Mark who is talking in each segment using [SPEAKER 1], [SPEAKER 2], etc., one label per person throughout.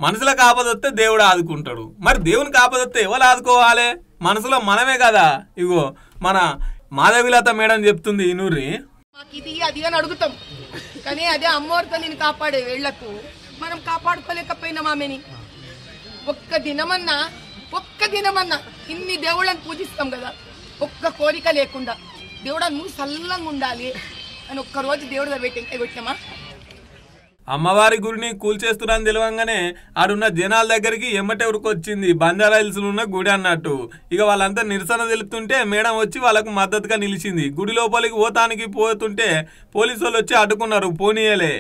[SPEAKER 1] మనసులకు ఆపదొస్తే దేవుడు ఆదుకుంటాడు. మరి దేవునికి ఆపదొస్తే ఎవరు ఆదుకోవాలి? మనసులో మనమే కదా. ఇగో మన మాధవిలత మేడం చెప్తుంది ఇనూరి,
[SPEAKER 2] మాకు ఇది అది అని అడుగుతాం కానీ అదే అమ్మవారితో నేను కాపాడే వేళ్లకు మనం కాపాడుకోలేకపోయినాం ఆమెని. ఒక్క దినమన్నా ఇన్ని దేవుళ్ళని పూజిస్తాం కదా, ఒక్క కోరిక లేకుండా దేవుడా నువ్వు సల్లంగా ఉండాలి అని ఒక్కరోజు దేవుడి దగ్గర వెయిటింగ్ పెట్టినామా?
[SPEAKER 1] అమ్మవారి గుడిని కూల్చేస్తున్నాను తెలియంగానే ఆడున్న జనాల దగ్గరికి ఎమ్మటే ఉరికొచ్చింది బంజారా హిల్స్ ఉన్న గుడి అన్నట్టు. ఇక వాళ్ళంతా నిరసన తెలుపుతుంటే మేడం వచ్చి వాళ్ళకు మద్దతుగా నిలిచింది. గుడి లోపలికి పోతుంటే పోలీసు వాళ్ళు వచ్చి అడ్డుకున్నారు, పోనీయలే.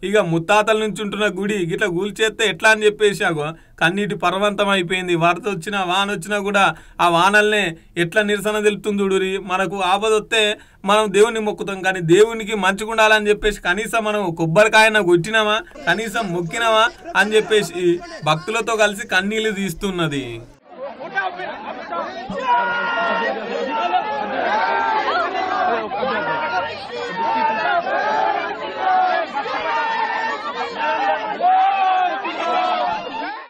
[SPEAKER 1] ఇక ముత్తాతల నుంచి ఉంటున్న గుడి గిట్లా కూల్చేస్తే ఎట్లా అని చెప్పేసి కన్నీటి పర్వంతం అయిపోయింది. వరద వచ్చినా వాన వచ్చినా కూడా ఆ వానల్నే ఎట్లా నిరసన తెలుపుతుంది. మనకు ఆపద వస్తే మనం దేవుని మొక్కుతాం కానీ దేవునికి మంచిగా ఉండాలని చెప్పేసి కనీసం మనం కొబ్బరికాయన కొట్టినామా, కనీసం మొక్కినామా అని చెప్పేసి భక్తులతో కలిసి కన్నీళ్లు తీస్తున్నది.